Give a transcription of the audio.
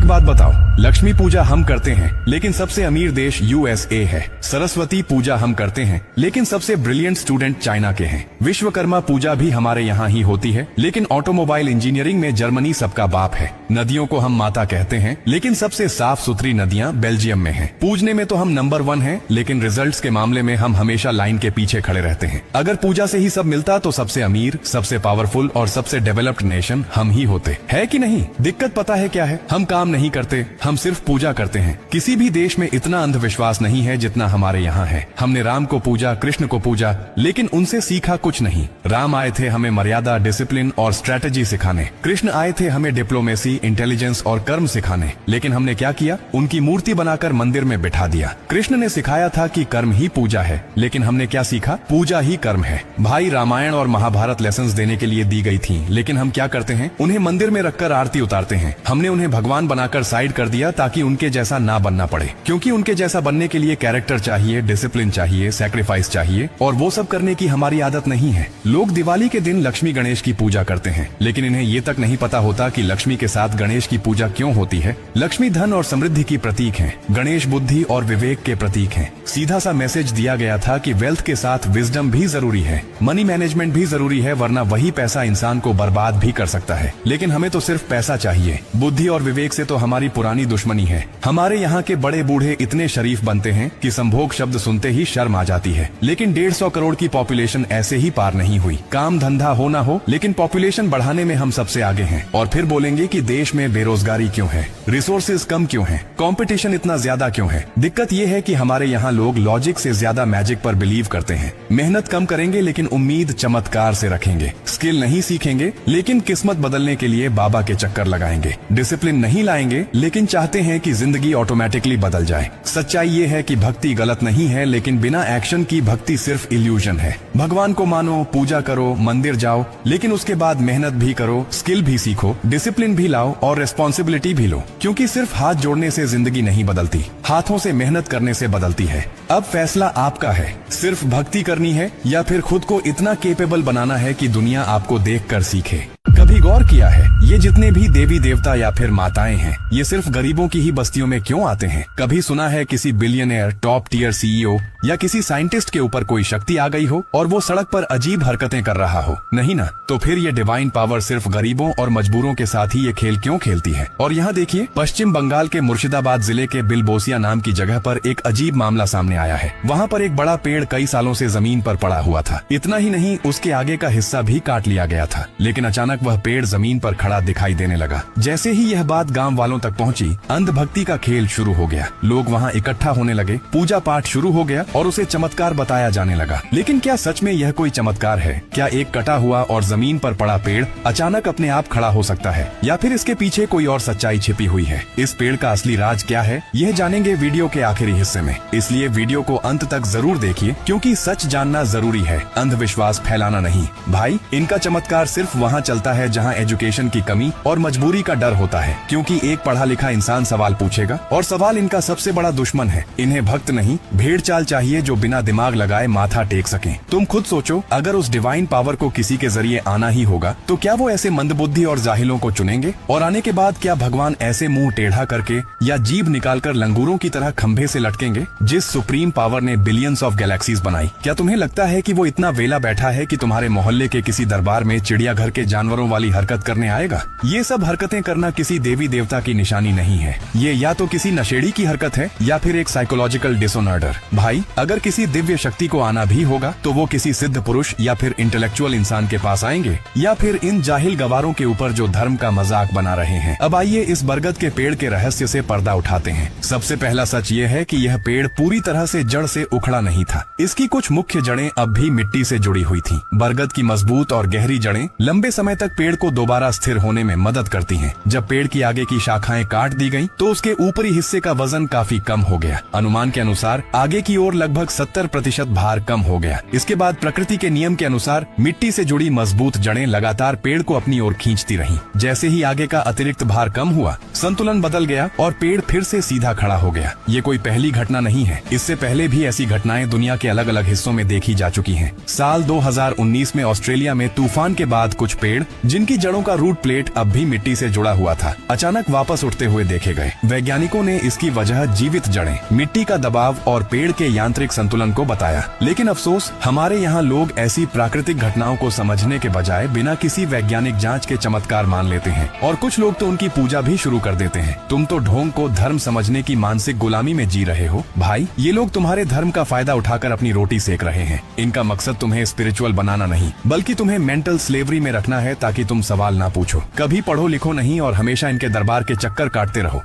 एक बात बताओ, लक्ष्मी पूजा हम करते हैं लेकिन सबसे अमीर देश यूएसए है। सरस्वती पूजा हम करते हैं लेकिन सबसे ब्रिलियंट स्टूडेंट चाइना के हैं। विश्वकर्मा पूजा भी हमारे यहाँ ही होती है लेकिन ऑटोमोबाइल इंजीनियरिंग में जर्मनी सबका बाप है। नदियों को हम माता कहते हैं लेकिन सबसे साफ सुथरी नदियाँ बेल्जियम में हैं। पूजने में तो हम नंबर 1 हैं लेकिन रिजल्ट्स के मामले में हम हमेशा लाइन के पीछे खड़े रहते हैं। अगर पूजा से ही सब मिलता तो सबसे अमीर, सबसे पावरफुल और सबसे डेवलप्ड नेशन हम ही होते, है कि नहीं? दिक्कत पता है क्या है? हम काम नहीं करते, हम सिर्फ पूजा करते हैं। किसी भी देश में इतना अंधविश्वास नहीं है जितना हमारे यहाँ है। हमने राम को पूजा, कृष्ण को पूजा, लेकिन उनसे सीखा कुछ नहीं। राम आए थे हमें मर्यादा, डिसिप्लिन और स्ट्रेटेजी सिखाने। कृष्ण आए थे हमें डिप्लोमेसी, इंटेलिजेंस और कर्म सिखाने। लेकिन हमने क्या किया? उनकी मूर्ति बनाकर मंदिर में बिठा दिया। कृष्ण ने सिखाया था कि कर्म ही पूजा है, लेकिन हमने क्या सीखा? पूजा ही कर्म है। भाई, रामायण और महाभारत लेसन्स देने के लिए दी गई थी, लेकिन हम क्या करते हैं? उन्हें मंदिर में रखकर आरती उतारते हैं। हमने उन्हें भगवान बनाकर साइड कर दिया ताकि उनके जैसा ना बनना पड़े, क्योंकि उनके जैसा बनने के लिए कैरेक्टर चाहिए, डिसिप्लिन चाहिए, सैक्रिफाइस चाहिए, और वो सब करने की हमारी आदत नहीं है। लोग दिवाली के दिन लक्ष्मी गणेश की पूजा करते हैं, लेकिन इन्हें ये तक नहीं पता होता कि लक्ष्मी के साथ गणेश की पूजा क्यों होती है। लक्ष्मी धन और समृद्धि की प्रतीक है, गणेश बुद्धि और विवेक के प्रतीक है। सीधा सा मैसेज दिया गया था कि वेल्थ के साथ विजडम भी जरूरी है, मनी मैनेजमेंट भी जरूरी है, वरना वही पैसा इंसान को बर्बाद भी कर सकता है। लेकिन हमें तो सिर्फ पैसा चाहिए, बुद्धि और विवेक से तो हमारी पुरानी दुश्मनी है। हमारे यहाँ के बड़े बूढ़े इतने शरीफ बनते हैं कि संभोग शब्द सुनते ही शर्म आ जाती है। लेकिन 150 करोड़ की पॉपुलेशन ऐसे ही पार नहीं हुई। काम धंधा हो ना हो, लेकिन पॉपुलेशन बढ़ाने में हम सबसे आगे हैं। और फिर बोलेंगे कि देश में बेरोजगारी क्यों है, रिसोर्सेज कम क्यों है, कंपटीशन इतना ज्यादा क्यों है? दिक्कत ये है कि हमारे यहाँ लोग लॉजिक से ज्यादा मैजिक पर बिलीव करते हैं। मेहनत कम करेंगे लेकिन उम्मीद चमत्कार से रखेंगे। स्किल नहीं सीखेंगे लेकिन किस्मत बदलने के लिए बाबा के चक्कर लगाएंगे। डिसिप्लिन नहीं लाएंगे लेकिन चाहते हैं कि जिंदगी ऑटोमेटिकली बदल जाए। सच्चाई ये है कि भक्ति गलत नहीं है, लेकिन बिना एक्शन की भक्ति सिर्फ इल्यूजन है। भगवान को मानो, पूजा करो, मंदिर जाओ, लेकिन उसके बाद मेहनत भी करो, स्किल भी सीखो, डिसिप्लिन भी लाओ और रेस्पॉन्सिबिलिटी भी लो, क्योंकि सिर्फ हाथ जोड़ने से जिंदगी नहीं बदलती, हाथों से मेहनत करने से बदलती है। अब फैसला आपका है, सिर्फ भक्ति करनी है या फिर खुद को इतना केपेबल बनाना है कि दुनिया आपको देखकर सीखे। कभी गौर किया है ये जितने भी देवी देवता या फिर माताएं हैं, ये सिर्फ गरीबों की ही बस्तियों में क्यों आते हैं? कभी सुना है किसी बिलियनियर, टॉप टियर सीईओ या किसी साइंटिस्ट के ऊपर कोई शक्ति आ गई हो और वो सड़क पर अजीब हरकतें कर रहा हो? नहीं ना। तो फिर ये डिवाइन पावर सिर्फ गरीबों और मजबूरों के साथ ही ये खेल क्यों खेलती है? और यहाँ देखिए, पश्चिम बंगाल के मुर्शिदाबाद जिले के बिलबोसिया नाम की जगह पर एक अजीब मामला सामने आया है। वहाँ पर एक बड़ा पेड़ कई सालों से जमीन पर पड़ा हुआ था। इतना ही नहीं, उसके आगे का हिस्सा भी काट लिया गया था, लेकिन अचानक वह पेड़ जमीन पर खड़ा दिखाई देने लगा। जैसे ही यह बात गांव वालों तक पहुंची, अंधभक्ति का खेल शुरू हो गया। लोग वहां इकट्ठा होने लगे, पूजा पाठ शुरू हो गया और उसे चमत्कार बताया जाने लगा। लेकिन क्या सच में यह कोई चमत्कार है? क्या एक कटा हुआ और जमीन पर पड़ा पेड़ अचानक अपने आप खड़ा हो सकता है, या फिर इसके पीछे कोई और सच्चाई छिपी हुई है? इस पेड़ का असली राज क्या है, यह जानेंगे वीडियो के आखिरी हिस्से में। इसलिए वीडियो को अंत तक जरूर देखिए, क्योंकि सच जानना जरूरी है, अंधविश्वास फैलाना नहीं। भाई, इनका चमत्कार सिर्फ वहाँ चलता है जहाँ एजुकेशन की कमी और मजबूरी का डर होता है, क्योंकि एक पढ़ा लिखा इंसान सवाल पूछेगा और सवाल इनका सबसे बड़ा दुश्मन है। इन्हें भक्त नहीं, भेड़ चाल चाहिए जो बिना दिमाग लगाए माथा टेक सके। तुम खुद सोचो, अगर उस डिवाइन पावर को किसी के जरिए आना ही होगा तो क्या वो ऐसे मंदबुद्धि और जाहिलों को चुनेंगे? और आने के बाद क्या भगवान ऐसे मुंह टेढ़ा करके या जीभ निकालकर लंगूरों की तरह खंभे से लटकेंगे? जिस सुप्रीम पावर ने बिलियंस ऑफ गैलेक्सीज बनाई, क्या तुम्हें लगता है कि वो इतना वेला बैठा है कि तुम्हारे मोहल्ले के किसी दरबार में चिड़ियाघर के जानवरों वाली हरकत करने आएगा? ये सब हरकतें करना किसी देवी देवता की निशानी नहीं है। ये या तो किसी नशेड़ी की हरकत है या फिर एक साइकोलॉजिकल डिसऑर्डर। भाई, अगर किसी दिव्य शक्ति को आना भी होगा तो वो किसी सिद्ध पुरुष या फिर इंटेलेक्चुअल इंसान के पास आएंगे, या फिर इन जाहिल गवारों के ऊपर जो धर्म का मजाक बना रहे हैं। अब आइए इस बरगद के पेड़ के रहस्य से पर्दा उठाते हैं। सबसे पहला सच ये है कि यह पेड़ पूरी तरह से जड़ से उखड़ा नहीं था। इसकी कुछ मुख्य जड़ें अब भी मिट्टी से जुड़ी हुई थी। बरगद की मजबूत और गहरी जड़ें लंबे समय तक पेड़ को दोबारा स्थिर होने में मदद करती हैं। जब पेड़ की आगे की शाखाएं काट दी गईं, तो उसके ऊपरी हिस्से का वजन काफी कम हो गया। अनुमान के अनुसार आगे की ओर लगभग 70% भार कम हो गया। इसके बाद प्रकृति के नियम के अनुसार मिट्टी से जुड़ी मजबूत जड़ें लगातार पेड़ को अपनी ओर खींचती रहीं। जैसे ही आगे का अतिरिक्त भार कम हुआ, संतुलन बदल गया और पेड़ फिर से सीधा खड़ा हो गया। ये कोई पहली घटना नहीं है, इससे पहले भी ऐसी घटनाएं दुनिया के अलग अलग हिस्सों में देखी जा चुकी हैं। साल 2019 में ऑस्ट्रेलिया में तूफान के बाद कुछ पेड़, जिनकी जड़ों का रूट प्लेट अब भी मिट्टी से जुड़ा हुआ था, अचानक वापस उठते हुए देखे गए। वैज्ञानिकों ने इसकी वजह जीवित जड़ें, मिट्टी का दबाव और पेड़ के यांत्रिक संतुलन को बताया। लेकिन अफसोस, हमारे यहाँ लोग ऐसी प्राकृतिक घटनाओं को समझने के बजाय बिना किसी वैज्ञानिक जांच के चमत्कार मान लेते हैं, और कुछ लोग तो उनकी पूजा भी शुरू कर देते हैं। तुम तो ढोंग को धर्म समझने की मानसिक गुलामी में जी रहे हो भाई। ये लोग तुम्हारे धर्म का फायदा उठाकर अपनी रोटी सेक रहे हैं। इनका मकसद तुम्हें स्पिरिचुअल बनाना नहीं, बल्कि तुम्हें मेंटल स्लेवरी में रखना है, ताकि तुम सवाल ना पूछो, कभी पढ़ो लिखो नहीं और हमेशा इनके दरबार के चक्कर काटते रहो।